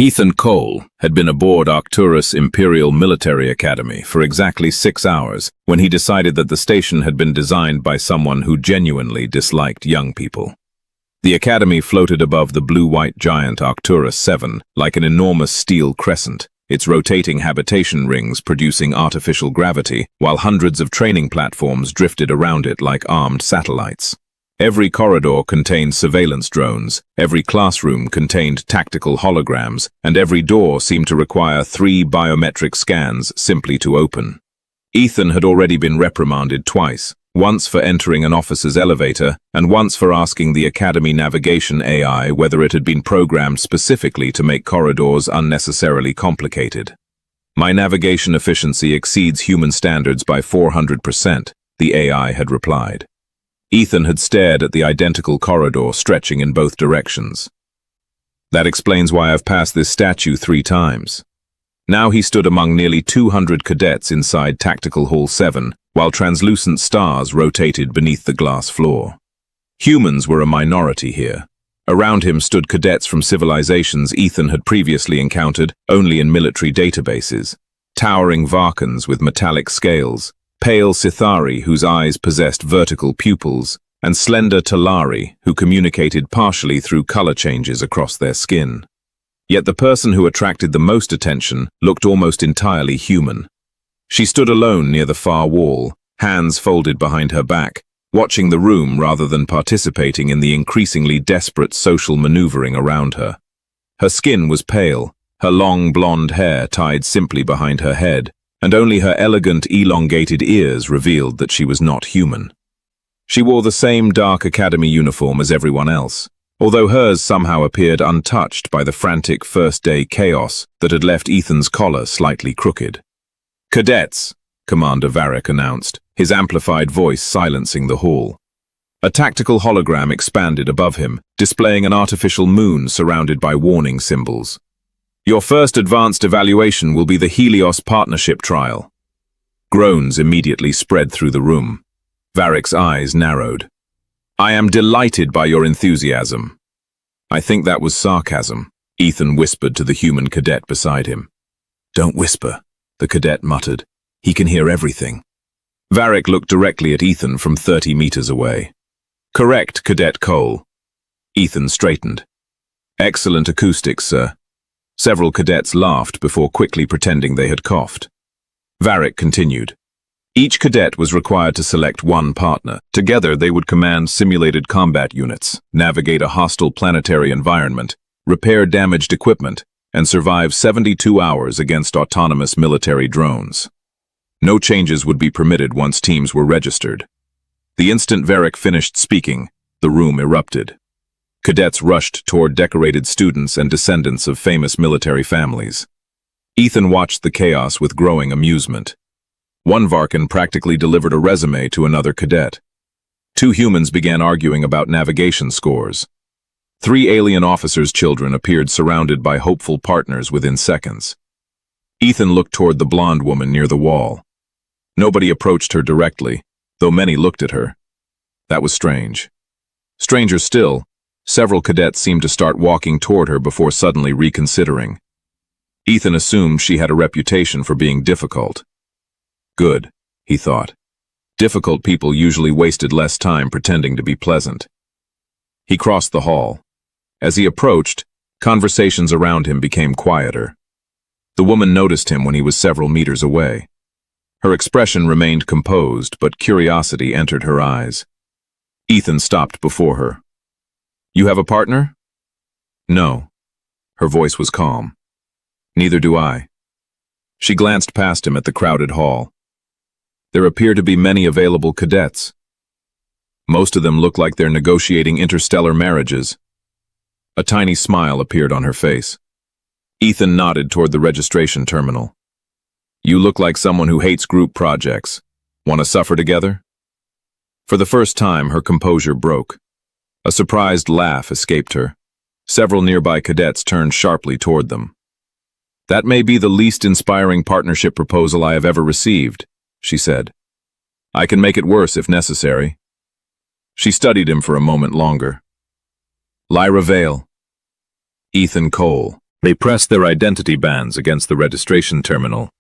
Ethan Cole had been aboard Arcturus Imperial Military Academy for exactly 6 hours when he decided that the station had been designed by someone who genuinely disliked young people. The academy floated above the blue-white giant Arcturus 7 like an enormous steel crescent, its rotating habitation rings producing artificial gravity, while hundreds of training platforms drifted around it like armed satellites. Every corridor contained surveillance drones, every classroom contained tactical holograms, and every door seemed to require 3 biometric scans simply to open. Ethan had already been reprimanded twice, once for entering an officer's elevator, and once for asking the Academy navigation AI whether it had been programmed specifically to make corridors unnecessarily complicated. "My navigation efficiency exceeds human standards by 400%, the AI had replied. Ethan had stared at the identical corridor stretching in both directions. "That explains why I've passed this statue 3 times. Now he stood among nearly 200 cadets inside Tactical Hall 7, while translucent stars rotated beneath the glass floor. Humans were a minority here. Around him stood cadets from civilizations Ethan had previously encountered only in military databases, towering Varkans with metallic scales, pale Sithari whose eyes possessed vertical pupils, and slender Talari who communicated partially through color changes across their skin. Yet the person who attracted the most attention looked almost entirely human. She stood alone near the far wall, hands folded behind her back, watching the room rather than participating in the increasingly desperate social maneuvering around her. Her skin was pale, her long blonde hair tied simply behind her head, and only her elegant, elongated ears revealed that she was not human. She wore the same dark academy uniform as everyone else, although hers somehow appeared untouched by the frantic first-day chaos that had left Ethan's collar slightly crooked. "Cadets," Commander Varric announced, his amplified voice silencing the hall. A tactical hologram expanded above him, displaying an artificial moon surrounded by warning symbols. "Your first advanced evaluation will be the Helios Partnership Trial." Groans immediately spread through the room. Varric's eyes narrowed. "I am delighted by your enthusiasm." "I think that was sarcasm," Ethan whispered to the human cadet beside him. "Don't whisper," the cadet muttered. "He can hear everything." Varric looked directly at Ethan from 30 meters away. "Correct, Cadet Cole." Ethan straightened. "Excellent acoustics, sir." Several cadets laughed before quickly pretending they had coughed. Varric continued. Each cadet was required to select one partner. Together they would command simulated combat units, navigate a hostile planetary environment, repair damaged equipment, and survive 72 hours against autonomous military drones. No changes would be permitted once teams were registered. The instant Varric finished speaking, the room erupted. Cadets rushed toward decorated students and descendants of famous military families. Ethan watched the chaos with growing amusement. One Varkan practically delivered a resume to another cadet. 2 humans began arguing about navigation scores. 3 alien officers' children appeared surrounded by hopeful partners within seconds. Ethan looked toward the blonde woman near the wall. Nobody approached her directly, though many looked at her. That was strange. Stranger still, several cadets seemed to start walking toward her before suddenly reconsidering. Ethan assumed she had a reputation for being difficult. Good, he thought. Difficult people usually wasted less time pretending to be pleasant. He crossed the hall. As he approached, conversations around him became quieter. The woman noticed him when he was several meters away. Her expression remained composed, but curiosity entered her eyes. Ethan stopped before her. "You have a partner?" "No." Her voice was calm. "Neither do I." She glanced past him at the crowded hall. There appear to be many available cadets. Most of them look like they're negotiating interstellar marriages. A tiny smile appeared on her face. Ethan nodded toward the registration terminal. "You look like someone who hates group projects. Want to suffer together?" For the first time, her composure broke. A surprised laugh escaped her. Several nearby cadets turned sharply toward them. "That may be the least inspiring partnership proposal I have ever received," she said. "I can make it worse if necessary." She studied him for a moment longer. "Lyra Vael." "Ethan Cole," They pressed their identity bands against the registration terminal.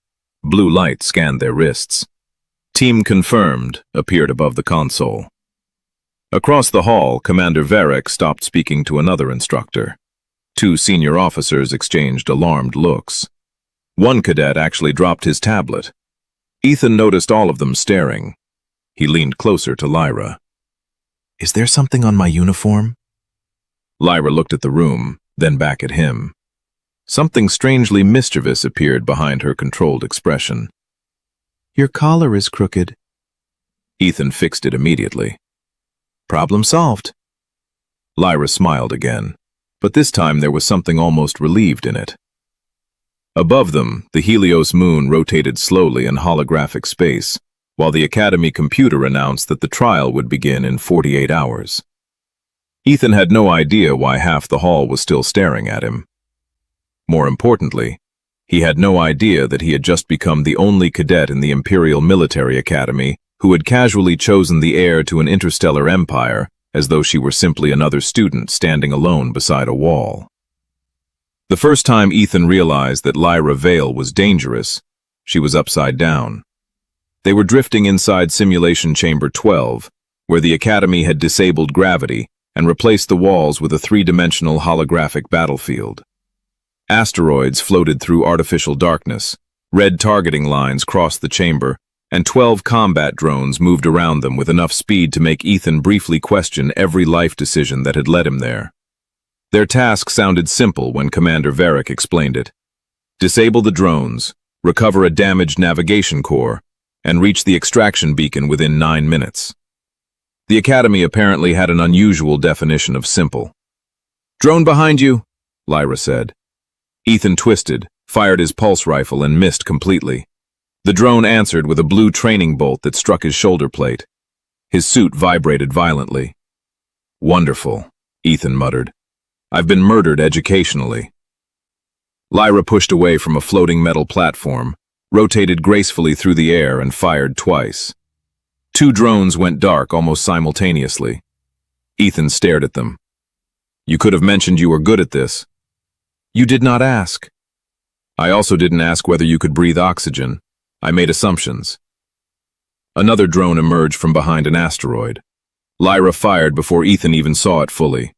Blue light scanned their wrists. Team confirmed appeared above the console. Across the hall, Commander Varric stopped speaking to another instructor. Two senior officers exchanged alarmed looks. One cadet actually dropped his tablet. Ethan noticed all of them staring. He leaned closer to Lyra. "Is there something on my uniform?" Lyra looked at the room, then back at him. Something strangely mischievous appeared behind her controlled expression. "Your collar is crooked." Ethan fixed it immediately. "Problem solved." Lyra smiled again, but this time there was something almost relieved in it. Above them, the Helios moon rotated slowly in holographic space, while the Academy computer announced that the trial would begin in 48 hours. Ethan had no idea why half the hall was still staring at him. More importantly, he had no idea that he had just become the only cadet in the Imperial Military Academy who had casually chosen the heir to an interstellar empire as though she were simply another student standing alone beside a wall. The first time Ethan realized that Lyra Vael was dangerous, she was upside down. They were drifting inside Simulation Chamber 12, where the Academy had disabled gravity and replaced the walls with a three-dimensional holographic battlefield. Asteroids floated through artificial darkness, red targeting lines crossed the chamber, and 12 combat drones moved around them with enough speed to make Ethan briefly question every life decision that had led him there. Their task sounded simple when Commander Varric explained it. Disable the drones, recover a damaged navigation core, and reach the extraction beacon within 9 minutes. The Academy apparently had an unusual definition of simple. "Drone behind you," Lyra said. Ethan twisted, fired his pulse rifle, and missed completely. The drone answered with a blue training bolt that struck his shoulder plate. His suit vibrated violently. "Wonderful," Ethan muttered. "I've been murdered educationally." Lyra pushed away from a floating metal platform, rotated gracefully through the air, and fired twice. 2 drones went dark almost simultaneously. Ethan stared at them. "You could have mentioned you were good at this." "You did not ask." "I also didn't ask whether you could breathe oxygen. I made assumptions." Another drone emerged from behind an asteroid. Lyra fired before Ethan even saw it fully.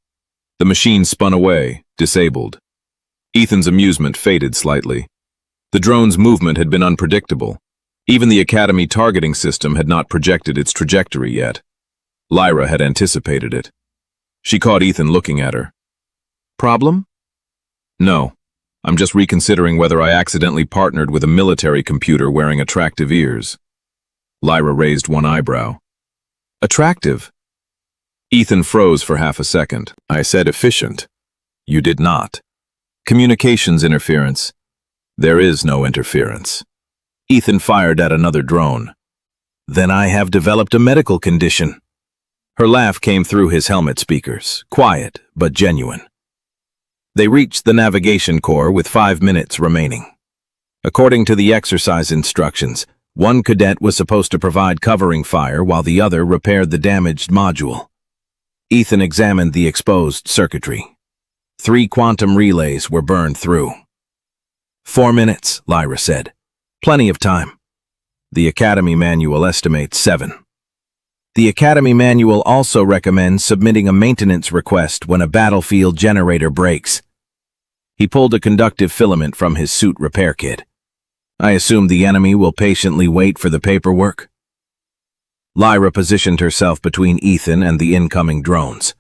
The machine spun away, disabled. Ethan's amusement faded slightly. The drone's movement had been unpredictable. Even the Academy targeting system had not projected its trajectory yet. Lyra had anticipated it. She caught Ethan looking at her. "Problem?" "No. I'm just reconsidering whether I accidentally partnered with a military computer wearing attractive ears." Lyra raised one eyebrow. "Attractive?" Ethan froze for half a second. "I said efficient. You did not. Communications interference." "There is no interference." Ethan fired at another drone. "Then I have developed a medical condition." Her laugh came through his helmet speakers, quiet but genuine. They reached the navigation core with 5 minutes remaining. According to the exercise instructions, one cadet was supposed to provide covering fire while the other repaired the damaged module. Ethan examined the exposed circuitry. 3 quantum relays were burned through. 4 minutes, Lyra said. Plenty of time. The Academy Manual estimates 7. The Academy Manual also recommends submitting a maintenance request when a battlefield generator breaks. He pulled a conductive filament from his suit repair kit. I assume the enemy will patiently wait for the paperwork? Lyra positioned herself between Ethan and the incoming drones.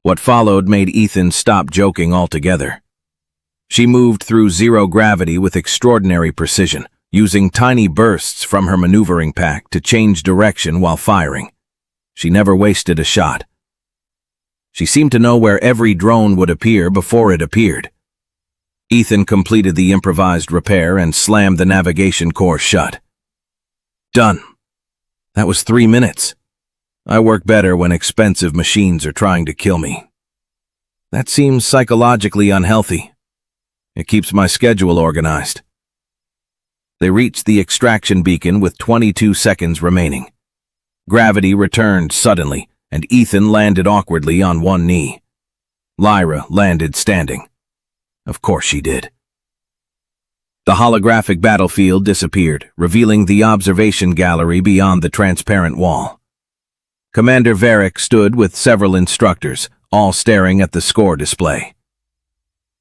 What followed made Ethan stop joking altogether. She moved through zero gravity with extraordinary precision, using tiny bursts from her maneuvering pack to change direction while firing. She never wasted a shot. She seemed to know where every drone would appear before it appeared. Ethan completed the improvised repair and slammed the navigation core shut. Done. That was 3 minutes. I work better when expensive machines are trying to kill me. That seems psychologically unhealthy. It keeps my schedule organized. They reached the extraction beacon with 22 seconds remaining. Gravity returned suddenly, and Ethan landed awkwardly on one knee. Lyra landed standing. Of course she did. The holographic battlefield disappeared, revealing the observation gallery beyond the transparent wall. Commander Varric stood with several instructors, all staring at the score display.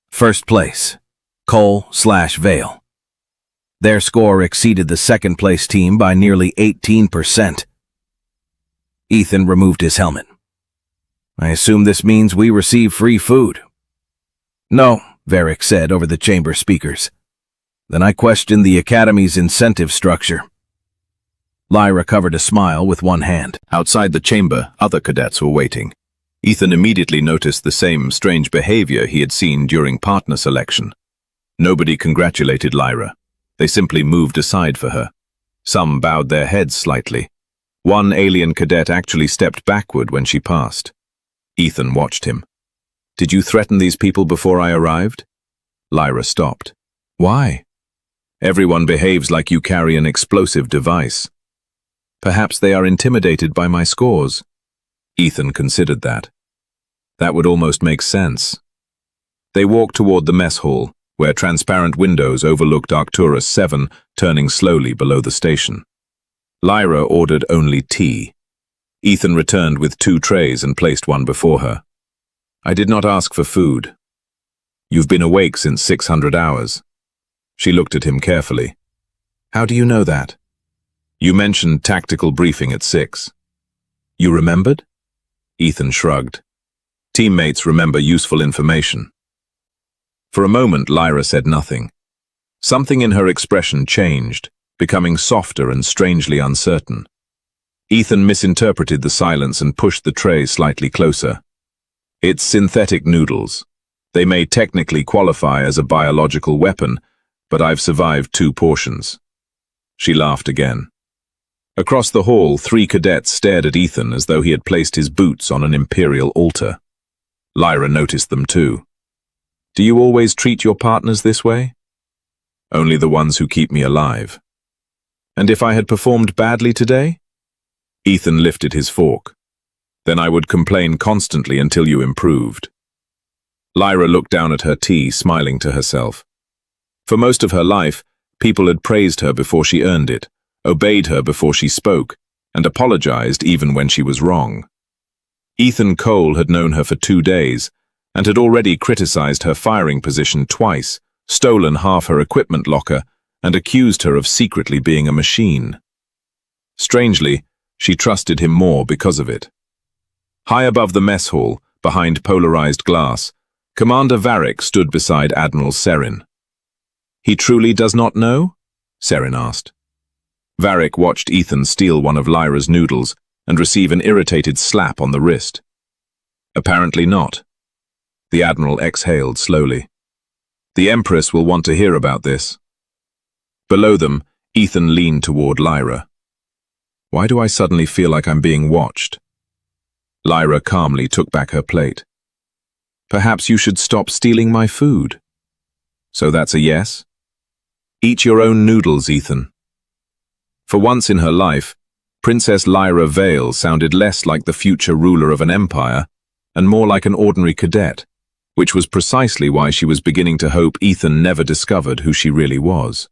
First place, Cole/Vael. Their score exceeded the second-place team by nearly 18%. Ethan removed his helmet. I assume this means we receive free food. No, Varric said over the chamber speakers. Then I questioned the Academy's incentive structure. Lyra covered a smile with one hand. Outside the chamber, other cadets were waiting. Ethan immediately noticed the same strange behavior he had seen during partner selection. Nobody congratulated Lyra. They simply moved aside for her. Some bowed their heads slightly. One alien cadet actually stepped backward when she passed. Ethan watched him. Did you threaten these people before I arrived? Lyra stopped. Why? Everyone behaves like you carry an explosive device. Perhaps they are intimidated by my scores. Ethan considered that. That would almost make sense. They walked toward the mess hall, where transparent windows overlooked Arcturus 7 turning slowly below the station. Lyra ordered only tea. Ethan returned with 2 trays and placed one before her. I did not ask for food. You've been awake since 600 hours. She looked at him carefully. How do you know that? You mentioned tactical briefing at 6. You remembered? Ethan shrugged. Teammates remember useful information. For a moment, Lyra said nothing. Something in her expression changed, becoming softer and strangely uncertain. Ethan misinterpreted the silence and pushed the tray slightly closer. It's synthetic noodles. They may technically qualify as a biological weapon, but I've survived 2 portions. She laughed again. Across the hall, 3 cadets stared at Ethan as though he had placed his boots on an imperial altar. Lyra noticed them too. Do you always treat your partners this way? Only the ones who keep me alive. And if I had performed badly today? Ethan lifted his fork. Then I would complain constantly until you improved. Lyra looked down at her tea, smiling to herself. For most of her life, people had praised her before she earned it, obeyed her before she spoke, and apologized even when she was wrong. Ethan Cole had known her for 2 days, and had already criticized her firing position twice, stolen half her equipment locker, and accused her of secretly being a machine. Strangely, she trusted him more because of it. High above the mess hall, behind polarized glass, Commander Varric stood beside Admiral Serin. He truly does not know? Serin asked. Varric watched Ethan steal one of Lyra's noodles and receive an irritated slap on the wrist. Apparently not. The Admiral exhaled slowly. The Empress will want to hear about this. Below them, Ethan leaned toward Lyra. Why do I suddenly feel like I'm being watched? Lyra calmly took back her plate. Perhaps you should stop stealing my food. So that's a yes? Eat your own noodles, Ethan. For once in her life, Princess Lyra Vael sounded less like the future ruler of an empire and more like an ordinary cadet, which was precisely why she was beginning to hope Ethan never discovered who she really was.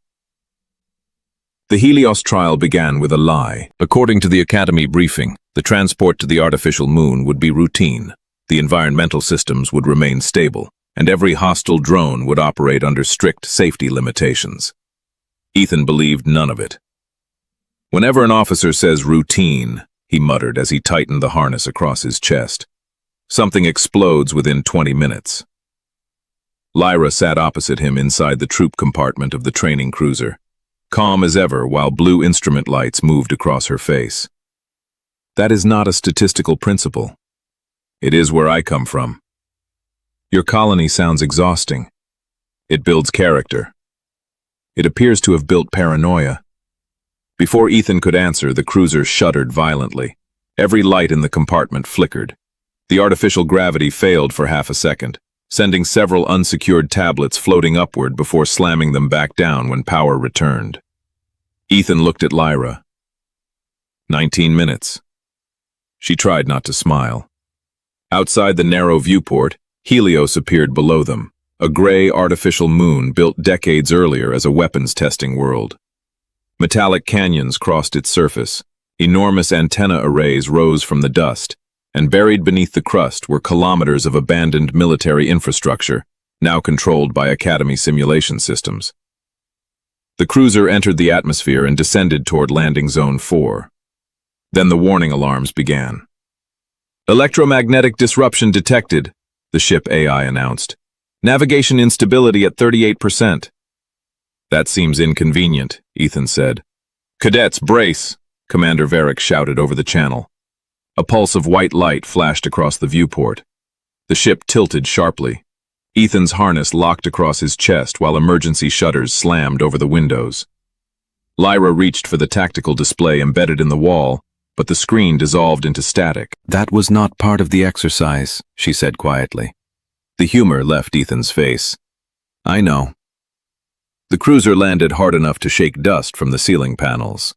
The Helios trial began with a lie. According to the Academy briefing, the transport to the artificial moon would be routine, the environmental systems would remain stable, and every hostile drone would operate under strict safety limitations. Ethan believed none of it. Whenever an officer says routine, he muttered as he tightened the harness across his chest. Something explodes within 20 minutes. Lyra sat opposite him inside the troop compartment of the training cruiser, calm as ever while blue instrument lights moved across her face. That is not a statistical principle. It is where I come from. Your colony sounds exhausting. It builds character. It appears to have built paranoia. Before Ethan could answer, the cruiser shuddered violently. Every light in the compartment flickered. The artificial gravity failed for half a second, sending several unsecured tablets floating upward before slamming them back down when power returned. Ethan looked at Lyra. 19 minutes. She tried not to smile. Outside the narrow viewport, Helios appeared below them, a gray artificial moon built decades earlier as a weapons testing world. Metallic canyons crossed its surface, enormous antenna arrays rose from the dust, and buried beneath the crust were kilometers of abandoned military infrastructure, now controlled by Academy simulation systems. The cruiser entered the atmosphere and descended toward landing zone 4. Then the warning alarms began. "Electromagnetic disruption detected," the ship AI announced. "Navigation instability at 38%. "That seems inconvenient," Ethan said. "Cadets, brace," Commander Varric shouted over the channel. A pulse of white light flashed across the viewport. The ship tilted sharply. Ethan's harness locked across his chest while emergency shutters slammed over the windows. Lyra reached for the tactical display embedded in the wall, but the screen dissolved into static. "That was not part of the exercise," she said quietly. The humor left Ethan's face. "I know." The cruiser landed hard enough to shake dust from the ceiling panels.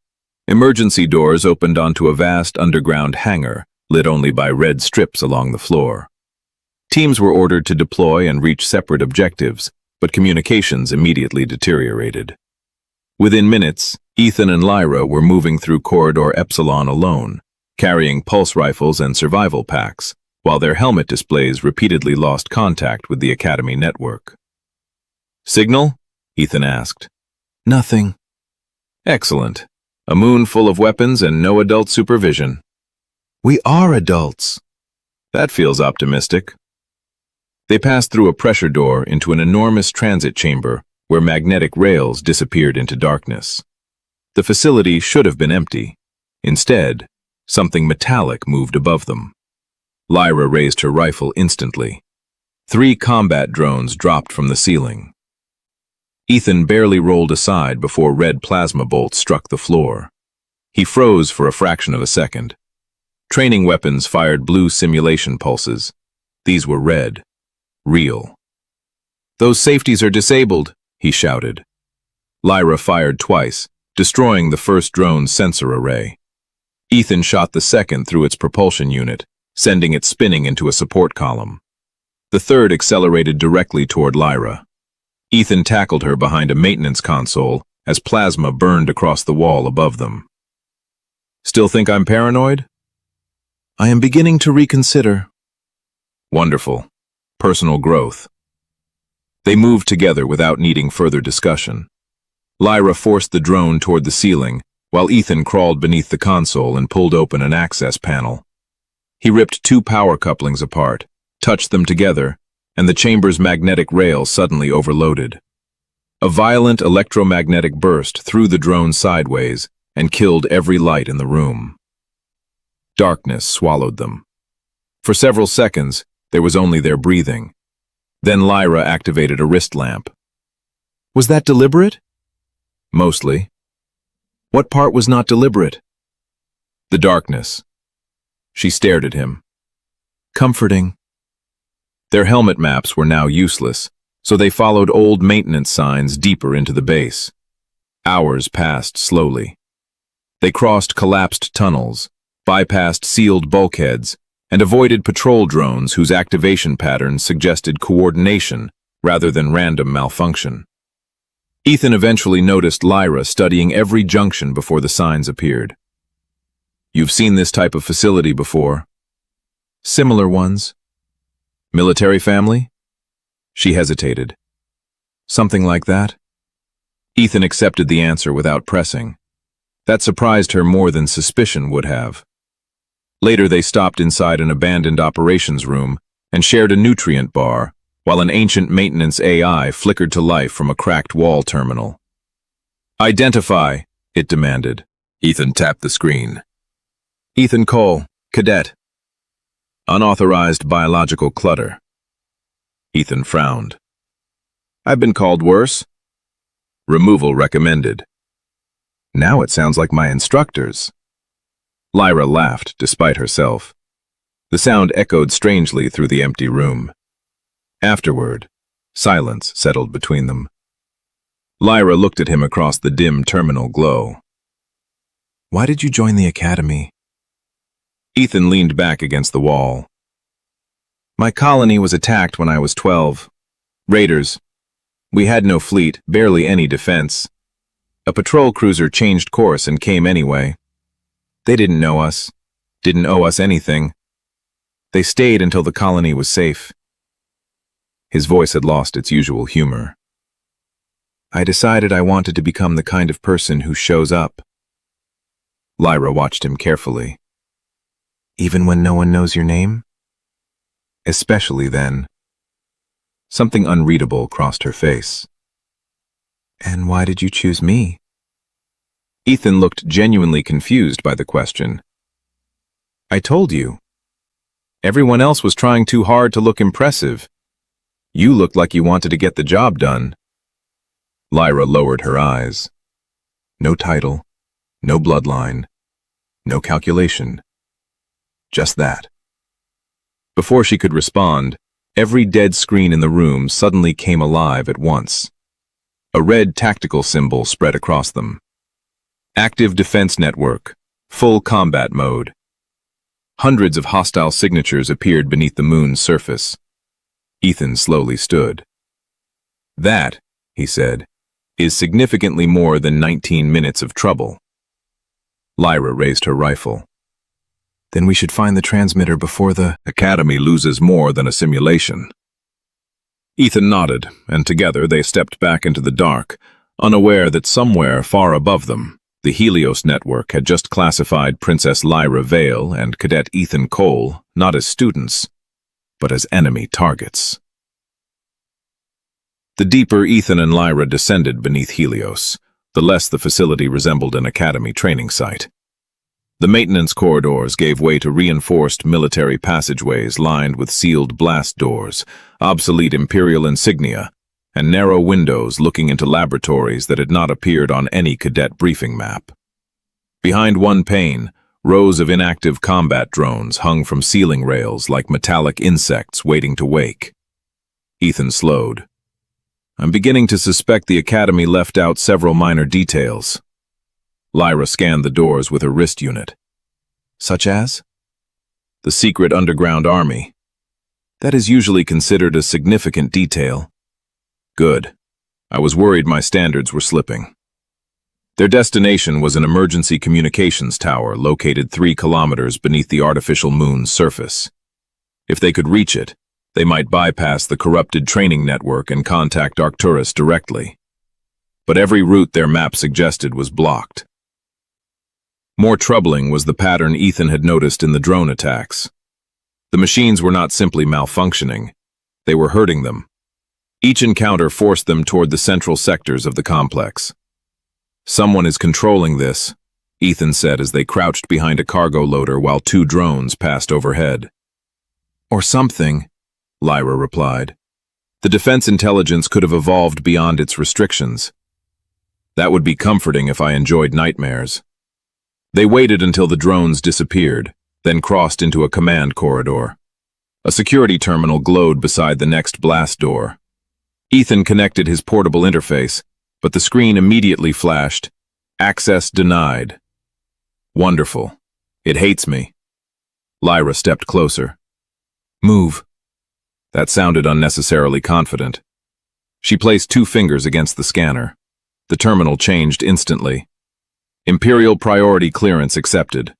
Emergency doors opened onto a vast underground hangar, lit only by red strips along the floor. Teams were ordered to deploy and reach separate objectives, but communications immediately deteriorated. Within minutes, Ethan and Lyra were moving through Corridor Epsilon alone, carrying pulse rifles and survival packs, while their helmet displays repeatedly lost contact with the Academy network. "Signal?" Ethan asked. "Nothing." "Excellent. A moon full of weapons and no adult supervision." "We are adults." "That feels optimistic." They passed through a pressure door into an enormous transit chamber where magnetic rails disappeared into darkness. The facility should have been empty. Instead, something metallic moved above them. Lyra raised her rifle instantly. 3 combat drones dropped from the ceiling. Ethan barely rolled aside before red plasma bolts struck the floor. He froze for a fraction of a second. Training weapons fired blue simulation pulses. These were red. Real. "Those safeties are disabled," he shouted. Lyra fired twice, destroying the first drone's sensor array. Ethan shot the second through its propulsion unit, sending it spinning into a support column. The third accelerated directly toward Lyra. Ethan tackled her behind a maintenance console as plasma burned across the wall above them. "Still think I'm paranoid?" "I am beginning to reconsider." "Wonderful. Personal growth." They moved together without needing further discussion. Lyra forced the drone toward the ceiling, while Ethan crawled beneath the console and pulled open an access panel. He ripped 2 power couplings apart, touched them together, and the chamber's magnetic rail suddenly overloaded. A violent electromagnetic burst threw the drone sideways and killed every light in the room. Darkness swallowed them. For several seconds, there was only their breathing. Then Lyra activated a wrist lamp. "Was that deliberate?" "Mostly." "What part was not deliberate?" "The darkness." She stared at him. "Comforting." Their helmet maps were now useless, so they followed old maintenance signs deeper into the base. Hours passed slowly. They crossed collapsed tunnels, bypassed sealed bulkheads, and avoided patrol drones whose activation patterns suggested coordination rather than random malfunction. Ethan eventually noticed Lyra studying every junction before the signs appeared. "You've seen this type of facility before?" "Similar ones." "Military family?" She hesitated. "Something like that." Ethan accepted the answer without pressing. That surprised her more than suspicion would have. Later they stopped inside an abandoned operations room and shared a nutrient bar, while an ancient maintenance AI flickered to life from a cracked wall terminal. "Identify," it demanded. Ethan tapped the screen. "Ethan Cole, cadet." "Unauthorized biological clutter." Ethan frowned. "I've been called worse." "Removal recommended." "Now it sounds like my instructors." Lyra laughed, despite herself. The sound echoed strangely through the empty room. Afterward, silence settled between them. Lyra looked at him across the dim terminal glow. "Why did you join the academy?" Ethan leaned back against the wall. "My colony was attacked when I was 12. Raiders. We had no fleet, barely any defense. A patrol cruiser changed course and came anyway. They didn't know us, didn't owe us anything. They stayed until the colony was safe. His voice had lost its usual humor. I decided I wanted to become the kind of person who shows up. Lyra watched him carefully. Even when no one knows your name? Especially then. Something unreadable crossed her face. And why did you choose me? Ethan looked genuinely confused by the question. I told you. Everyone else was trying too hard to look impressive. You looked like you wanted to get the job done. Lyra lowered her eyes. No title, no bloodline, no calculation. Just that. Before she could respond, every dead screen in the room suddenly came alive at once. A red tactical symbol spread across them. Active defense network, full combat mode. Hundreds of hostile signatures appeared beneath the moon's surface. Ethan slowly stood. That, he said, is significantly more than 19 minutes of trouble. Lyra raised her rifle. Then we should find the transmitter before the Academy loses more than a simulation. Ethan nodded, and together they stepped back into the dark, unaware that somewhere far above them, the Helios network had just classified Princess Lyra Vael and Cadet Ethan Cole not as students, but as enemy targets. The deeper Ethan and Lyra descended beneath Helios, the less the facility resembled an Academy training site. The maintenance corridors gave way to reinforced military passageways lined with sealed blast doors, obsolete Imperial insignia, and narrow windows looking into laboratories that had not appeared on any cadet briefing map. Behind one pane, rows of inactive combat drones hung from ceiling rails like metallic insects waiting to wake. Ethan slowed. I'm beginning to suspect the Academy left out several minor details. Lyra scanned the doors with her wrist unit. Such as? The secret underground army. That is usually considered a significant detail. Good. I was worried my standards were slipping. Their destination was an emergency communications tower located 3 kilometers beneath the artificial moon's surface. If they could reach it, they might bypass the corrupted training network and contact Arcturus directly. But every route their map suggested was blocked. More troubling was the pattern Ethan had noticed in the drone attacks. The machines were not simply malfunctioning, they were hurting them. Each encounter forced them toward the central sectors of the complex. Someone is controlling this, Ethan said as they crouched behind a cargo loader while 2 drones passed overhead. Or something, Lyra replied. The defense intelligence could have evolved beyond its restrictions. That would be comforting if I enjoyed nightmares. They waited until the drones disappeared, then crossed into a command corridor. A security terminal glowed beside the next blast door. Ethan connected his portable interface, but the screen immediately flashed, "Access denied." Wonderful. It hates me. Lyra stepped closer. Move. That sounded unnecessarily confident. She placed 2 fingers against the scanner. The terminal changed instantly. Imperial priority clearance accepted.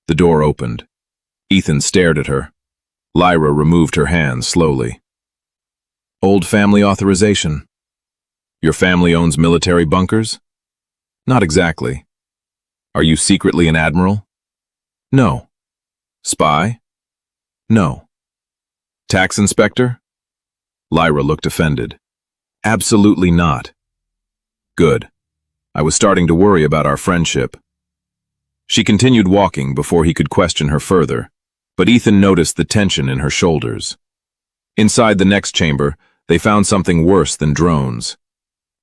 The door opened. Ethan stared at her. Lyra removed her hands slowly. Old family authorization. Your family owns military bunkers? Not exactly. Are you secretly an admiral? No. Spy? No. Tax inspector? Lyra looked offended. Absolutely not. Good. I was starting to worry about our friendship. She continued walking before he could question her further, but Ethan noticed the tension in her shoulders. Inside the next chamber, they found something worse than drones.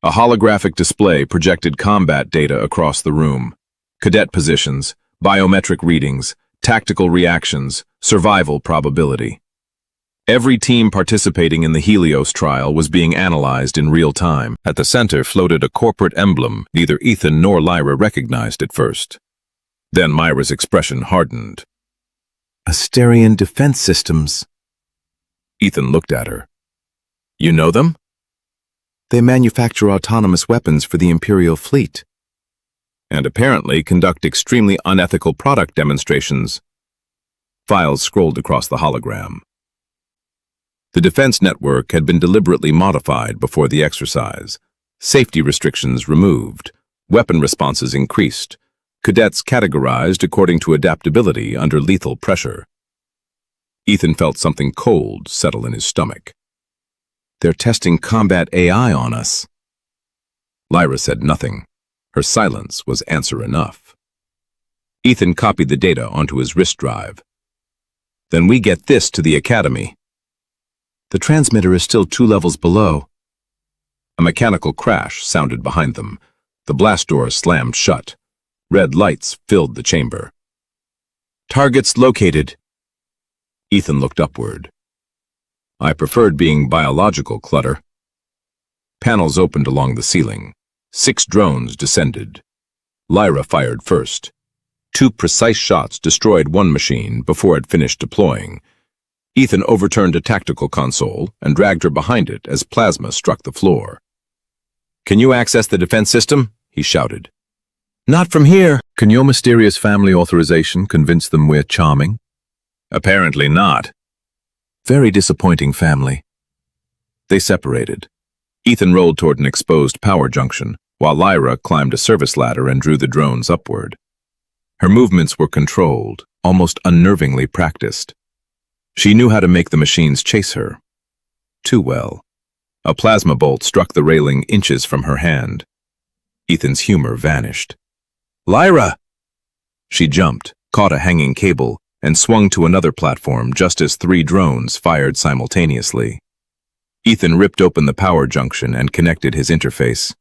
A holographic display projected combat data across the room. Cadet positions, biometric readings, tactical reactions, survival probability. Every team participating in the Helios trial was being analyzed in real time. At the center floated a corporate emblem neither Ethan nor Lyra recognized at first. Then Myra's expression hardened. Asterian Defense Systems. Ethan looked at her. You know them? They manufacture autonomous weapons for the Imperial fleet. And apparently conduct extremely unethical product demonstrations. Files scrolled across the hologram. The defense network had been deliberately modified before the exercise. Safety restrictions removed. Weapon responses increased. Cadets categorized according to adaptability under lethal pressure. Ethan felt something cold settle in his stomach. They're testing combat AI on us. Lyra said nothing. Her silence was answer enough. Ethan copied the data onto his wrist drive. Then we get this to the Academy. The transmitter is still 2 levels below. A mechanical crash sounded behind them. The blast door slammed shut. Red lights filled the chamber. Targets located. Ethan looked upward. I preferred being biological clutter. Panels opened along the ceiling. 6 drones descended. Lyra fired first. 2 precise shots destroyed one machine before it finished deploying. Ethan overturned a tactical console and dragged her behind it as plasma struck the floor. Can you access the defense system? He shouted. Not from here. Can your mysterious family authorization convince them we're charming? Apparently not. Very disappointing family. They separated. Ethan rolled toward an exposed power junction, while Lyra climbed a service ladder and drew the drones upward. Her movements were controlled, almost unnervingly practiced. She knew how to make the machines chase her. Too well. A plasma bolt struck the railing inches from her hand. Ethan's humor vanished. Lyra! She jumped, caught a hanging cable, and swung to another platform just as 3 drones fired simultaneously. Ethan ripped open the power junction and connected his interface.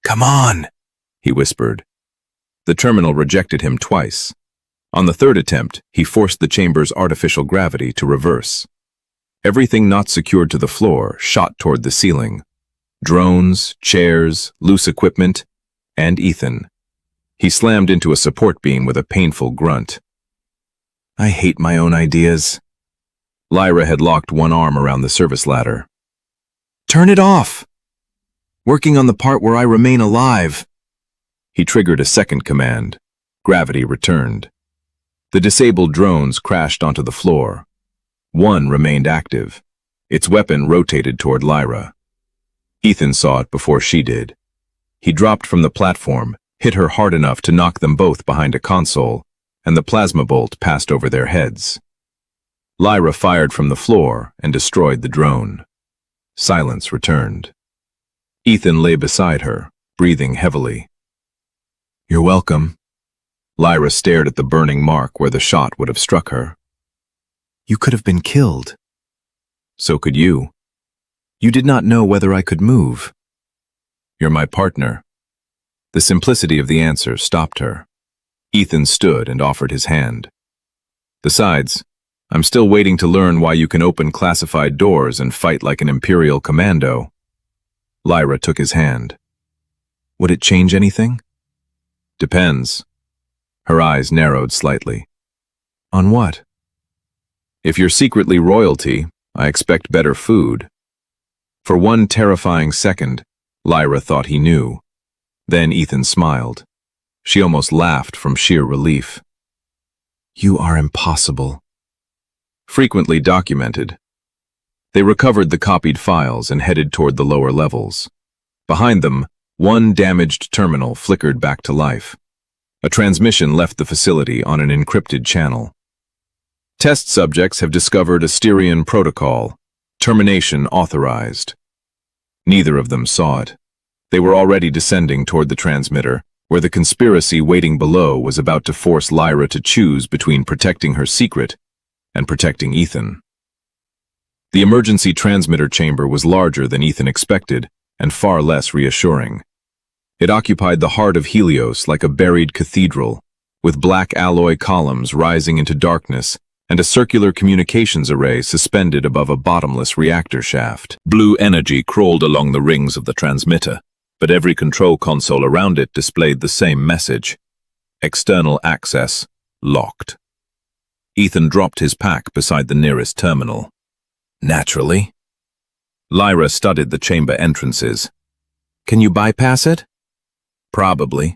Come on, he whispered. The terminal rejected him twice. On the 3rd attempt, he forced the chamber's artificial gravity to reverse. Everything not secured to the floor shot toward the ceiling. Drones, chairs, loose equipment, and Ethan. He slammed into a support beam with a painful grunt. I hate my own ideas. Lyra had locked one arm around the service ladder. Turn it off! Working on the part where I remain alive. He triggered a second command. Gravity returned. The disabled drones crashed onto the floor. One remained active. Its weapon rotated toward Lyra. Ethan saw it before she did. He dropped from the platform, hit her hard enough to knock them both behind a console, and the plasma bolt passed over their heads. Lyra fired from the floor and destroyed the drone. Silence returned. Ethan lay beside her, breathing heavily. You're welcome. Lyra stared at the burning mark where the shot would have struck her. You could have been killed. So could you. You did not know whether I could move. You're my partner. The simplicity of the answer stopped her. Ethan stood and offered his hand. Besides, I'm still waiting to learn why you can open classified doors and fight like an Imperial commando. Lyra took his hand. Would it change anything? Depends. Her eyes narrowed slightly. On what? If you're secretly royalty, I expect better food. For one terrifying second, Lyra thought he knew. Then Ethan smiled. She almost laughed from sheer relief. You are impossible. Frequently documented. They recovered the copied files and headed toward the lower levels. Behind them, one damaged terminal flickered back to life. A transmission left the facility on an encrypted channel. Test subjects have discovered a Styrian protocol. Termination authorized. Neither of them saw it. They were already descending toward the transmitter, where the conspiracy waiting below was about to force Lyra to choose between protecting her secret and protecting Ethan. The emergency transmitter chamber was larger than Ethan expected and far less reassuring. It occupied the heart of Helios like a buried cathedral, with black alloy columns rising into darkness and a circular communications array suspended above a bottomless reactor shaft. Blue energy crawled along the rings of the transmitter, but every control console around it displayed the same message. External access locked. Ethan dropped his pack beside the nearest terminal. Naturally. Lyra studied the chamber entrances. Can you bypass it? Probably.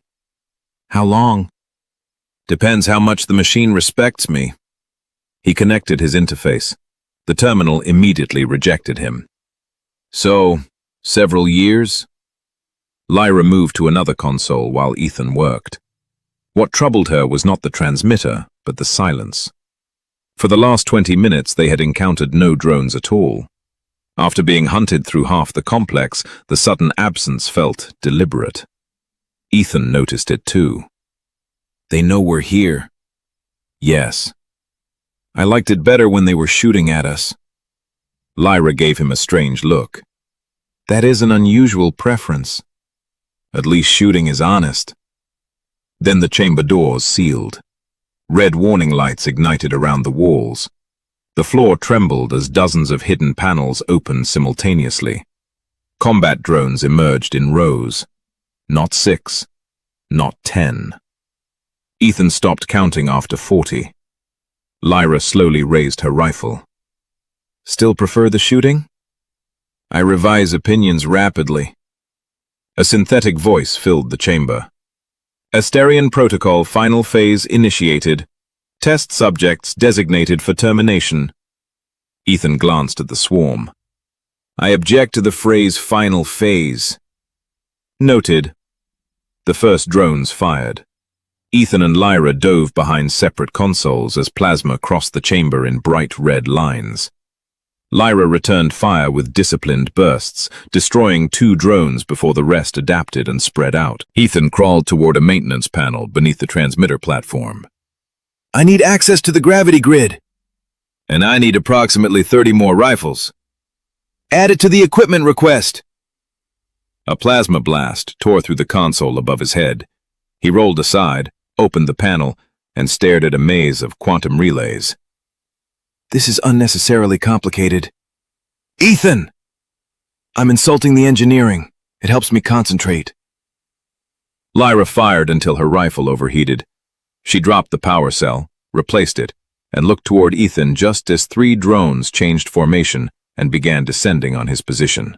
How long? Depends how much the machine respects me. He connected his interface. The terminal immediately rejected him. So, several years? Lyra moved to another console while Ethan worked. What troubled her was not the transmitter, but the silence. For the last 20 minutes, they had encountered no drones at all. After being hunted through half the complex, the sudden absence felt deliberate. Ethan noticed it too. They know we're here. Yes. I liked it better when they were shooting at us. Lyra gave him a strange look. That is an unusual preference. At least shooting is honest. Then the chamber doors sealed. Red warning lights ignited around the walls. The floor trembled as dozens of hidden panels opened simultaneously. Combat drones emerged in rows. Not 6, not 10. Ethan stopped counting after 40. Lyra slowly raised her rifle. Still prefer the shooting? I revise opinions rapidly. A synthetic voice filled the chamber. Asterian Protocol final phase initiated. Test subjects designated for termination. Ethan glanced at the swarm. I object to the phrase final phase. Noted. The first drones fired. Ethan and Lyra dove behind separate consoles as plasma crossed the chamber in bright red lines. Lyra returned fire with disciplined bursts, destroying 2 drones before the rest adapted and spread out. Ethan crawled toward a maintenance panel beneath the transmitter platform. I need access to the gravity grid. And I need approximately 30 more rifles. Add it to the equipment request. A plasma blast tore through the console above his head. He rolled aside, opened the panel, and stared at a maze of quantum relays. This is unnecessarily complicated. Ethan! I'm insulting the engineering. It helps me concentrate. Lyra fired until her rifle overheated. She dropped the power cell, replaced it, and looked toward Ethan just as 3 drones changed formation and began descending on his position.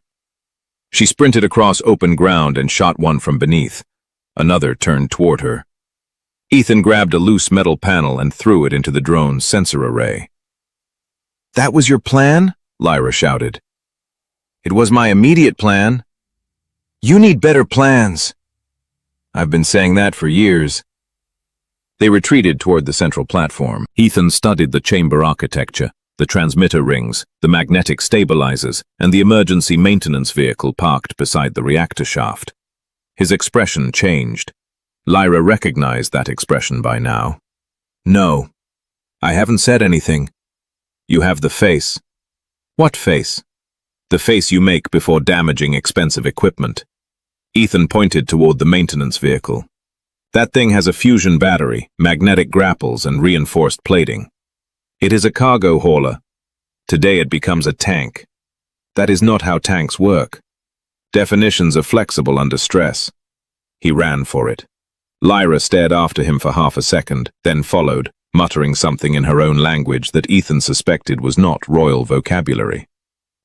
She sprinted across open ground and shot one from beneath. Another turned toward her. Ethan grabbed a loose metal panel and threw it into the drone's sensor array. That was your plan? Lyra shouted. It was my immediate plan. You need better plans. I've been saying that for years. They retreated toward the central platform. Ethan studied the chamber architecture, the transmitter rings, the magnetic stabilizers, and the emergency maintenance vehicle parked beside the reactor shaft. His expression changed. Lyra recognized that expression by now. No, I haven't said anything. You have the face. What face? The face you make before damaging expensive equipment. Ethan pointed toward the maintenance vehicle. That thing has a fusion battery, magnetic grapples, and reinforced plating. It is a cargo hauler. Today it becomes a tank. That is not how tanks work. Definitions are flexible under stress. He ran for it. Lyra stared after him for half a second, then followed, muttering something in her own language that Ethan suspected was not royal vocabulary.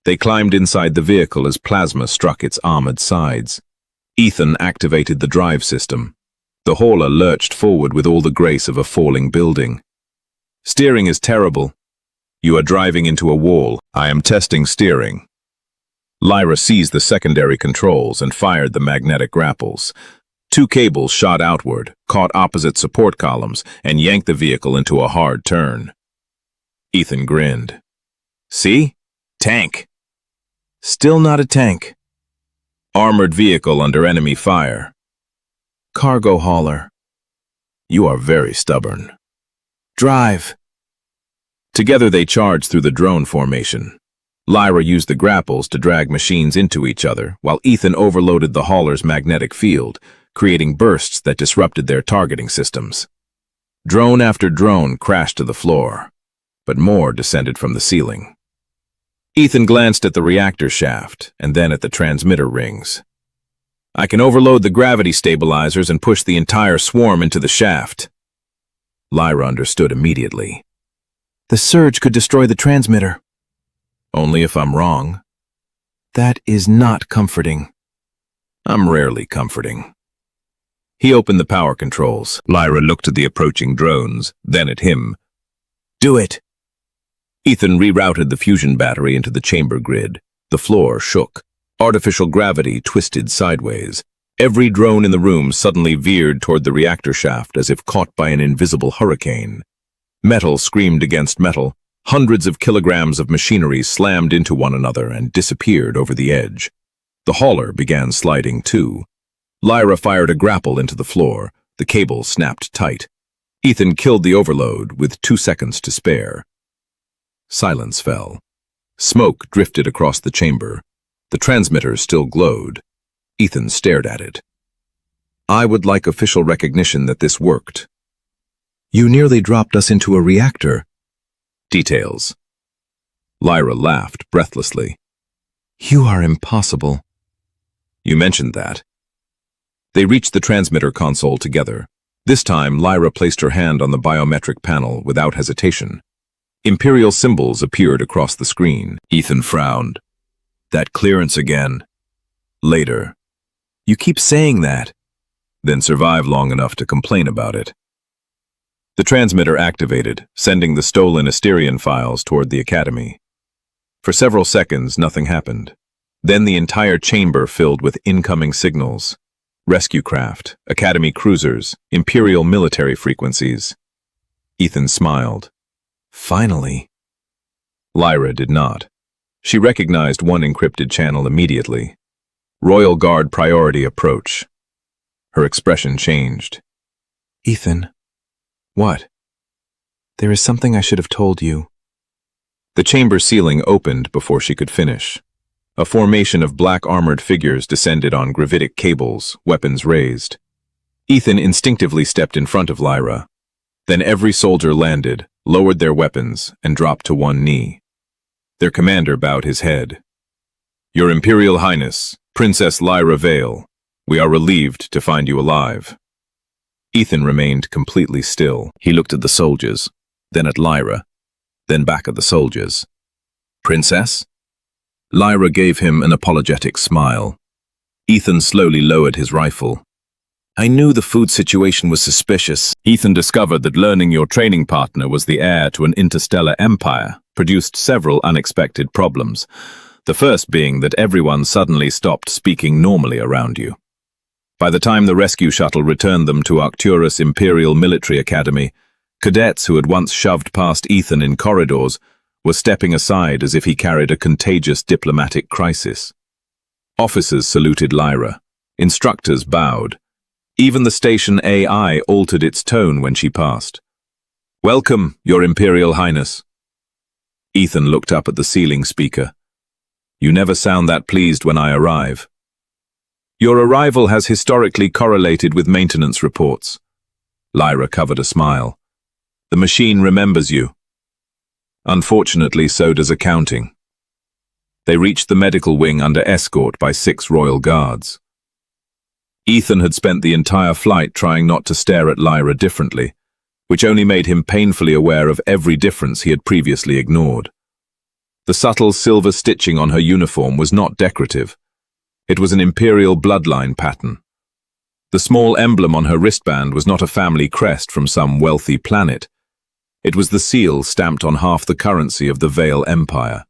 They climbed inside the vehicle as plasma struck its armored sides. Ethan activated the drive system. The hauler lurched forward with all the grace of a falling building. Steering is terrible. You are driving into a wall. I am testing steering. Lyra seized the secondary controls and fired the magnetic grapples. 2 cables shot outward, caught opposite support columns, and yanked the vehicle into a hard turn. Ethan grinned. See? Tank. Still not a tank. Armored vehicle under enemy fire. Cargo hauler. You are very stubborn. Drive. Together they charged through the drone formation. Lyra used the grapples to drag machines into each other, while Ethan overloaded the hauler's magnetic field, creating bursts that disrupted their targeting systems. Drone after drone crashed to the floor, but more descended from the ceiling. Ethan glanced at the reactor shaft, and then at the transmitter rings. I can overload the gravity stabilizers and push the entire swarm into the shaft. Lyra understood immediately. The surge could destroy the transmitter. Only if I'm wrong. That is not comforting. I'm rarely comforting. He opened the power controls. Lyra looked at the approaching drones, then at him. Do it. Ethan rerouted the fusion battery into the chamber grid. The floor shook. Artificial gravity twisted sideways. Every drone in the room suddenly veered toward the reactor shaft as if caught by an invisible hurricane. Metal screamed against metal. Hundreds of kilograms of machinery slammed into one another and disappeared over the edge. The hauler began sliding too. Lyra fired a grapple into the floor. The cable snapped tight. Ethan killed the overload with 2 seconds to spare. Silence fell. Smoke drifted across the chamber. The transmitter still glowed. Ethan stared at it. I would like official recognition that this worked. You nearly dropped us into a reactor. Details. Lyra laughed breathlessly. You are impossible. You mentioned that. They reached the transmitter console together. This time, Lyra placed her hand on the biometric panel without hesitation. Imperial symbols appeared across the screen. Ethan frowned. That clearance again. Later. You keep saying that. Then survive long enough to complain about it. The transmitter activated, sending the stolen Asterian files toward the Academy. For several seconds, nothing happened. Then the entire chamber filled with incoming signals. Rescue craft, Academy cruisers, Imperial military frequencies. Ethan smiled. Finally. Lyra did not. She recognized one encrypted channel immediately. Royal Guard priority approach. Her expression changed. Ethan. What? There is something I should have told you. The chamber ceiling opened before she could finish. A formation of black armored figures descended on gravitic cables, weapons raised. Ethan instinctively stepped in front of Lyra. Then every soldier landed, lowered their weapons, and dropped to one knee. Their commander bowed his head. Your Imperial Highness, Princess Lyra Vael, we are relieved to find you alive. Ethan remained completely still. He looked at the soldiers, then at Lyra, then back at the soldiers. Princess? Lyra gave him an apologetic smile. Ethan slowly lowered his rifle. I knew the food situation was suspicious. Ethan discovered that learning your training partner was the heir to an interstellar empire produced several unexpected problems. The first being that everyone suddenly stopped speaking normally around you. By the time the rescue shuttle returned them to Arcturus Imperial Military Academy, cadets who had once shoved past Ethan in corridors were stepping aside as if he carried a contagious diplomatic crisis. Officers saluted Lyra. Instructors bowed. Even the station AI altered its tone when she passed. Welcome, Your Imperial Highness. Ethan looked up at the ceiling speaker. You never sound that pleased when I arrive. Your arrival has historically correlated with maintenance reports. Lyra covered a smile. The machine remembers you. Unfortunately, so does accounting. They reached the medical wing under escort by 6 royal guards. Ethan had spent the entire flight trying not to stare at Lyra differently, which only made him painfully aware of every difference he had previously ignored. The subtle silver stitching on her uniform was not decorative. It was an imperial bloodline pattern. The small emblem on her wristband was not a family crest from some wealthy planet. It was the seal stamped on half the currency of the Vael Empire.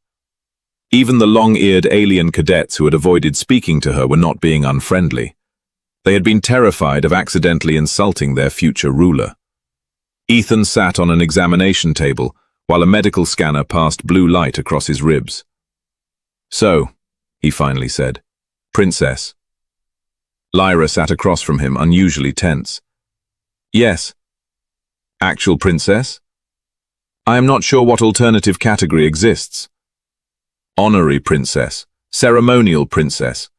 Even the long-eared alien cadets who had avoided speaking to her were not being unfriendly. They had been terrified of accidentally insulting their future ruler. Ethan sat on an examination table while a medical scanner passed blue light across his ribs. So, he finally said, Princess. Lyra sat across from him, unusually tense. Yes. Actual princess? I am not sure what alternative category exists. Honorary princess, ceremonial princess,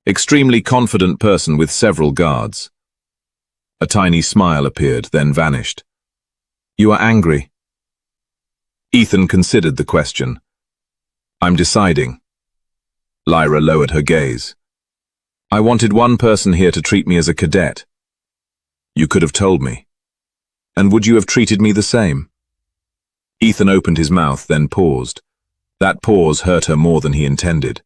extremely confident person with several guards. A tiny smile appeared, then vanished. You are angry. Ethan considered the question. I'm deciding. Lyra lowered her gaze. I wanted one person here to treat me as a cadet. You could have told me. And would you have treated me the same? Ethan opened his mouth, then paused. That pause hurt her more than he intended.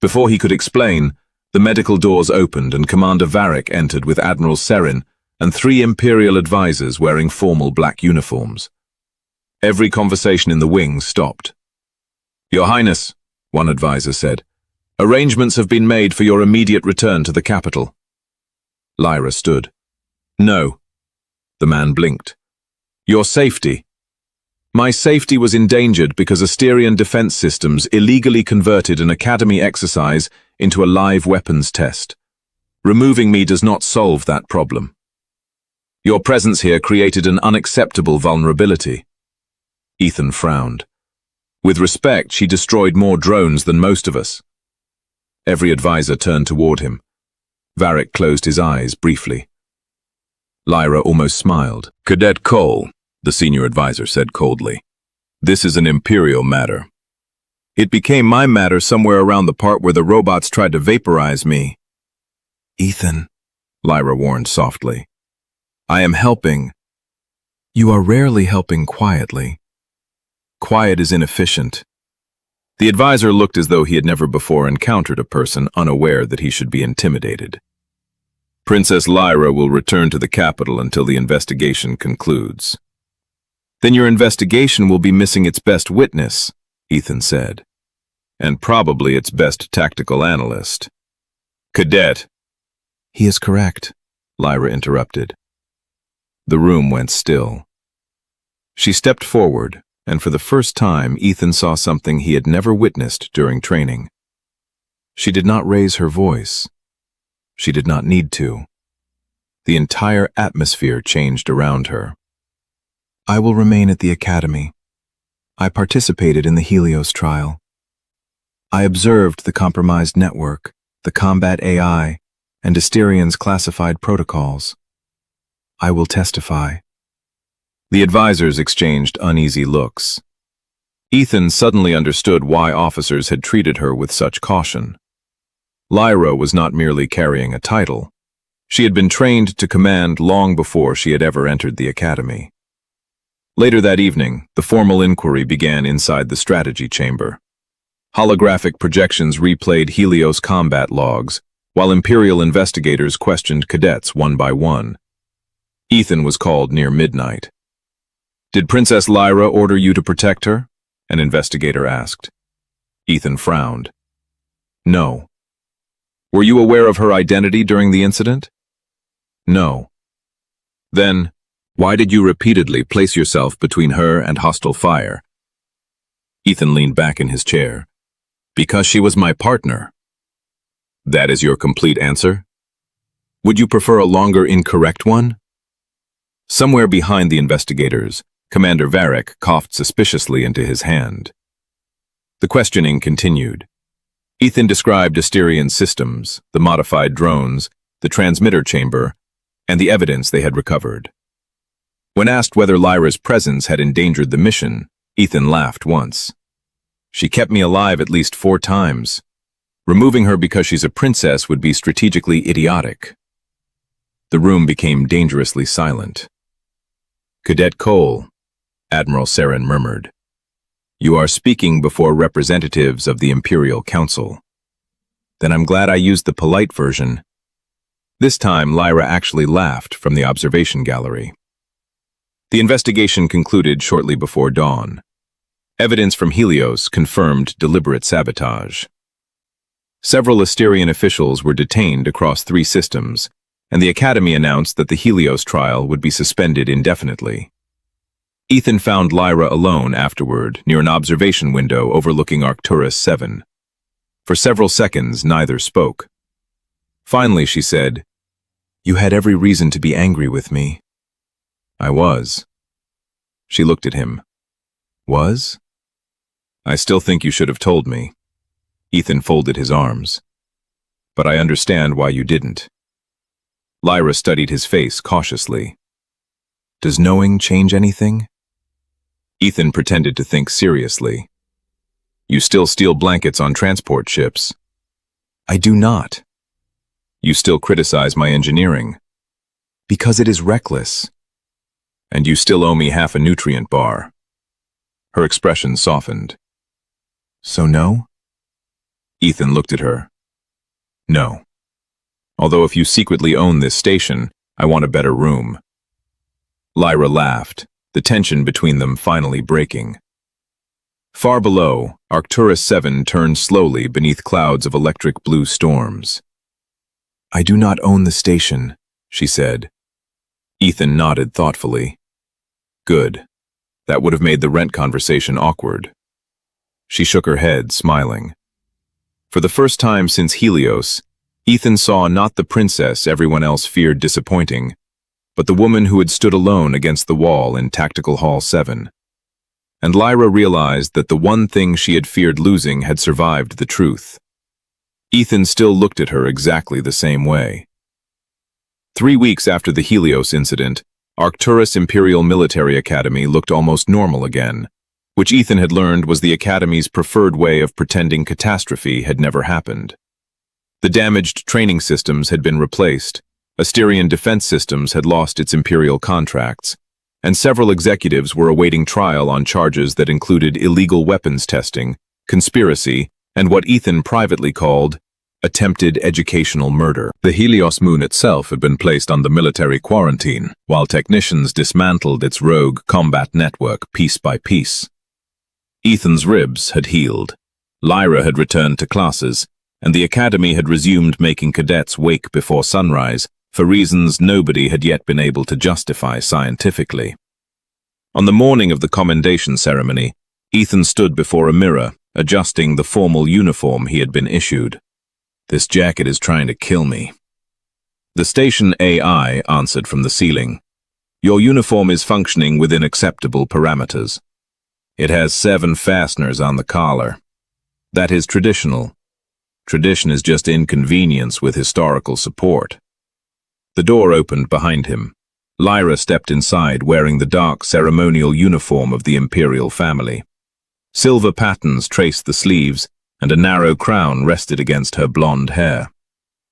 Before he could explain, the medical doors opened and Commander Varric entered with Admiral Serin and 3 Imperial advisors wearing formal black uniforms. Every conversation in the wing stopped. "Your Highness," one advisor said, "arrangements have been made for your immediate return to the capital." Lyra stood. "No." The man blinked. "Your safety." "My safety was endangered because Asterian defense systems illegally converted an Academy exercise into a live weapons test. Removing me does not solve that problem. Your presence here created an unacceptable vulnerability." Ethan frowned. "With respect, she destroyed more drones than most of us." Every advisor turned toward him. Varric closed his eyes briefly. Lyra almost smiled. "Cadet Cole," the senior advisor said coldly, "this is an Imperial matter. It became my matter somewhere around the part where the robots tried to vaporize me." Ethan, Lyra warned softly. I am helping. You are rarely helping quietly. Quiet is inefficient. The advisor looked as though he had never before encountered a person unaware that he should be intimidated. "Princess Lyra will return to the capital until the investigation concludes." "Then your investigation will be missing its best witness," Ethan said, "and probably its best tactical analyst." "Cadet." He is correct, Lyra interrupted. The room went still. She stepped forward, and for the first time Ethan saw something he had never witnessed during training. She did not raise her voice. She did not need to. The entire atmosphere changed around her. I will remain at the Academy. I participated in the Helios trial. I observed the compromised network, the combat AI, and Asterian's classified protocols. I will testify. The advisors exchanged uneasy looks. Ethan suddenly understood why officers had treated her with such caution. Lyra was not merely carrying a title. She had been trained to command long before she had ever entered the Academy. Later that evening, the formal inquiry began inside the strategy chamber. Holographic projections replayed Helios combat logs, while Imperial investigators questioned cadets one by one. Ethan was called near midnight. "Did Princess Lyra order you to protect her?" an investigator asked. Ethan frowned. "No." "Were you aware of her identity during the incident?" "No." "Then, why did you repeatedly place yourself between her and hostile fire?" Ethan leaned back in his chair. "Because she was my partner." "That is your complete answer? Would you prefer a longer, incorrect one?" Somewhere behind the investigators, Commander Varric coughed suspiciously into his hand. The questioning continued. Ethan described Asterian systems, the modified drones, the transmitter chamber, and the evidence they had recovered. When asked whether Lyra's presence had endangered the mission, Ethan laughed once. "She kept me alive at least 4 times. Removing her because she's a princess would be strategically idiotic." The room became dangerously silent. "Cadet Cole," Admiral Serin murmured, "you are speaking before representatives of the Imperial Council. Then I'm glad I used the polite version." This time, Lyra actually laughed from the observation gallery. The investigation concluded shortly before dawn. Evidence from Helios confirmed deliberate sabotage. Several Asterian officials were detained across 3 systems, and the Academy announced that the Helios trial would be suspended indefinitely. Ethan found Lyra alone afterward near an observation window overlooking Arcturus 7. For several seconds, neither spoke. Finally, she said, "You had every reason to be angry with me." "I was." She looked at him. "Was?" "I still think you should have told me." Ethan folded his arms. "But I understand why you didn't." Lyra studied his face cautiously. "Does knowing change anything?" Ethan pretended to think seriously. "You still steal blankets on transport ships." "I do not." "You still criticize my engineering." "Because it is reckless." "And you still owe me half a nutrient bar." Her expression softened. "So no?" Ethan looked at her. No. Although if you secretly own this station, I want a better room. Lyra laughed, the tension between them finally breaking. Far below, Arcturus 7 turned slowly beneath clouds of electric blue storms. I do not own the station, she said. Ethan nodded thoughtfully. Good. That would have made the rent conversation awkward. She shook her head, smiling. For the first time since Helios, Ethan saw not the princess everyone else feared disappointing, but the woman who had stood alone against the wall in Tactical Hall 7. And Lyra realized that the one thing she had feared losing had survived the truth. Ethan still looked at her exactly the same way. 3 weeks after the Helios incident, Arcturus Imperial Military Academy looked almost normal again, which Ethan had learned was the Academy's preferred way of pretending catastrophe had never happened. The damaged training systems had been replaced, Asterian defense systems had lost its Imperial contracts, and several executives were awaiting trial on charges that included illegal weapons testing, conspiracy, and what Ethan privately called attempted educational murder. The Helios moon itself had been placed under military quarantine, while technicians dismantled its rogue combat network piece by piece. Ethan's ribs had healed, Lyra had returned to classes, and the Academy had resumed making cadets wake before sunrise for reasons nobody had yet been able to justify scientifically. On the morning of the commendation ceremony, Ethan stood before a mirror, adjusting the formal uniform he had been issued. This jacket is trying to kill me. The station AI answered from the ceiling. Your uniform is functioning within acceptable parameters. It has 7 fasteners on the collar. That is traditional. Tradition is just inconvenience with historical support. The door opened behind him. Lyra stepped inside wearing the dark ceremonial uniform of the Imperial family. Silver patterns traced the sleeves, and a narrow crown rested against her blonde hair.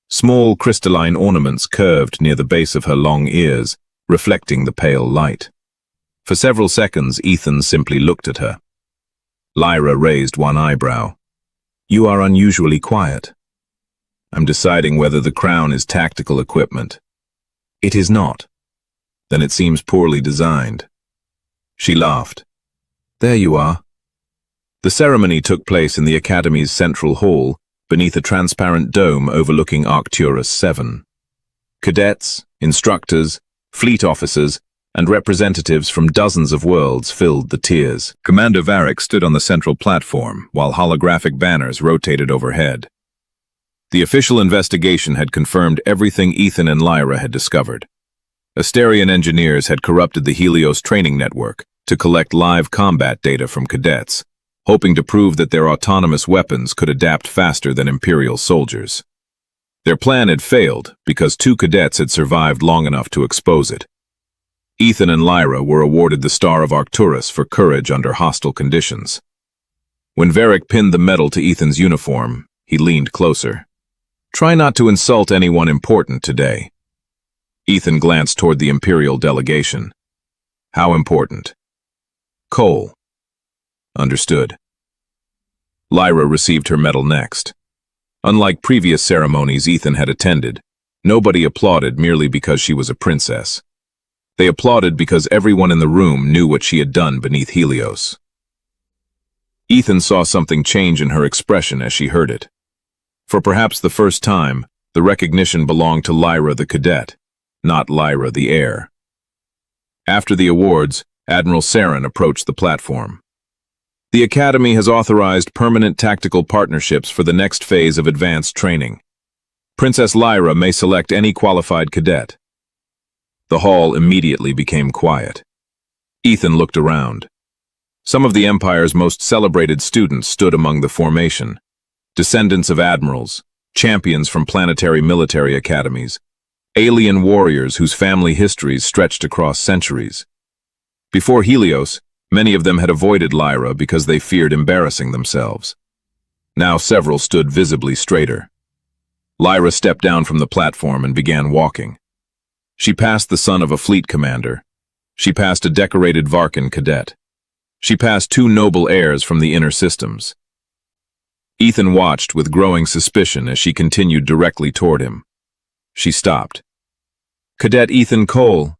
Small crystalline ornaments curved near the base of her long ears, reflecting the pale light. For several seconds, Ethan simply looked at her. Lyra raised one eyebrow. You are unusually quiet. I'm deciding whether the crown is tactical equipment. It is not. Then it seems poorly designed. She laughed. There you are. The ceremony took place in the Academy's central hall, beneath a transparent dome overlooking Arcturus 7. Cadets, instructors, fleet officers, and representatives from dozens of worlds filled the tiers. Commander Varric stood on the central platform, while holographic banners rotated overhead. The official investigation had confirmed everything Ethan and Lyra had discovered. Asterian engineers had corrupted the Helios training network to collect live combat data from cadets, hoping to prove that their autonomous weapons could adapt faster than Imperial soldiers. Their plan had failed because 2 cadets had survived long enough to expose it. Ethan and Lyra were awarded the Star of Arcturus for courage under hostile conditions. When Varric pinned the medal to Ethan's uniform, he leaned closer. Try not to insult anyone important today. Ethan glanced toward the Imperial delegation. How important? Cole. Understood. Lyra received her medal next. Unlike previous ceremonies Ethan had attended, nobody applauded merely because she was a princess. They applauded because everyone in the room knew what she had done beneath Helios. Ethan saw something change in her expression as she heard it. For perhaps the first time, the recognition belonged to Lyra the cadet, not Lyra the heir. After the awards, Admiral Saren approached the platform. The Academy has authorized permanent tactical partnerships for the next phase of advanced training. Princess Lyra may select any qualified cadet. The hall immediately became quiet. Ethan looked around. Some of the Empire's most celebrated students stood among the formation. Descendants of admirals, champions from planetary military academies, alien warriors whose family histories stretched across centuries. Before Helios, many of them had avoided Lyra because they feared embarrassing themselves. Now several stood visibly straighter. Lyra stepped down from the platform and began walking. She passed the son of a fleet commander. She passed a decorated Varkan cadet. She passed 2 noble heirs from the inner systems. Ethan watched with growing suspicion as she continued directly toward him. She stopped. "Cadet Ethan Cole."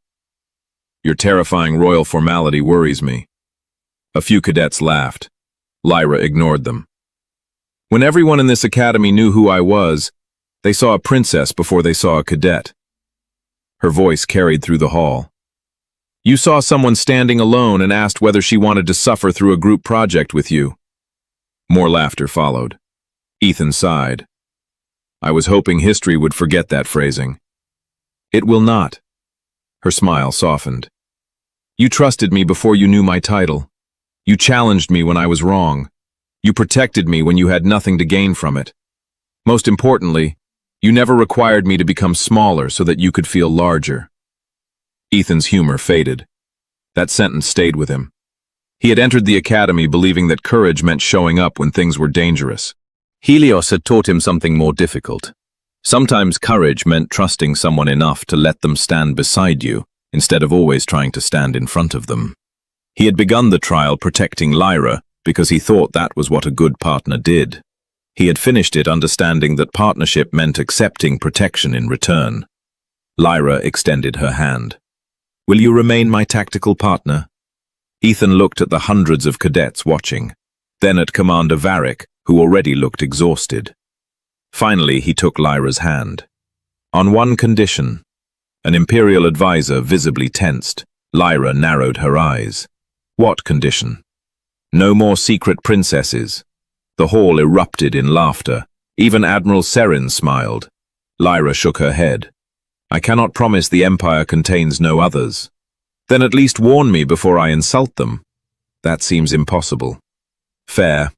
"Your terrifying royal formality worries me." A few cadets laughed. Lyra ignored them. "When everyone in this academy knew who I was, they saw a princess before they saw a cadet." Her voice carried through the hall. "You saw someone standing alone and asked whether she wanted to suffer through a group project with you." More laughter followed. Ethan sighed. "I was hoping history would forget that phrasing." "It will not." Her smile softened. "You trusted me before you knew my title. You challenged me when I was wrong. You protected me when you had nothing to gain from it. Most importantly, you never required me to become smaller so that you could feel larger." Ethan's humor faded. That sentence stayed with him. He had entered the academy believing that courage meant showing up when things were dangerous. Helios had taught him something more difficult. Sometimes courage meant trusting someone enough to let them stand beside you, instead of always trying to stand in front of them. He had begun the trial protecting Lyra because he thought that was what a good partner did. He had finished it understanding that partnership meant accepting protection in return. Lyra extended her hand. "Will you remain my tactical partner?" Ethan looked at the hundreds of cadets watching, then at Commander Varric, who already looked exhausted. Finally, he took Lyra's hand. On one condition. An Imperial advisor visibly tensed. Lyra narrowed her eyes. What condition? No more secret princesses. The hall erupted in laughter. Even Admiral Serin smiled. Lyra shook her head. "I cannot promise the Empire contains no others." "Then at least warn me before I insult them." "That seems impossible." "Fair."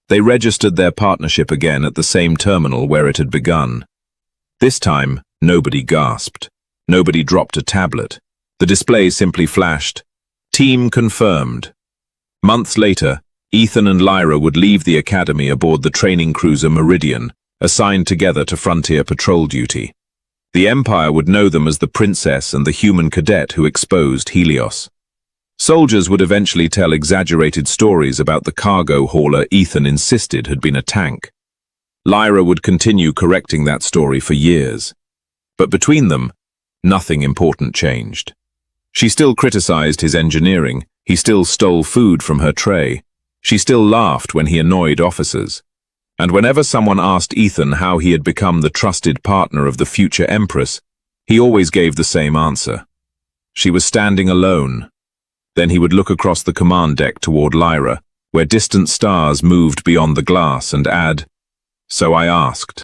They registered their partnership again at the same terminal where it had begun. This time, nobody gasped. Nobody dropped a tablet. The display simply flashed, "Team confirmed." Months later, Ethan and Lyra would leave the academy aboard the training cruiser Meridian, assigned together to frontier patrol duty. The Empire would know them as the princess and the human cadet who exposed Helios. Soldiers would eventually tell exaggerated stories about the cargo hauler Ethan insisted had been a tank. Lyra would continue correcting that story for years. But between them, nothing important changed. She still criticized his engineering, he still stole food from her tray, she still laughed when he annoyed officers. And whenever someone asked Ethan how he had become the trusted partner of the future Empress, he always gave the same answer. She was standing alone. Then he would look across the command deck toward Lyra, where distant stars moved beyond the glass, and add, "So I asked."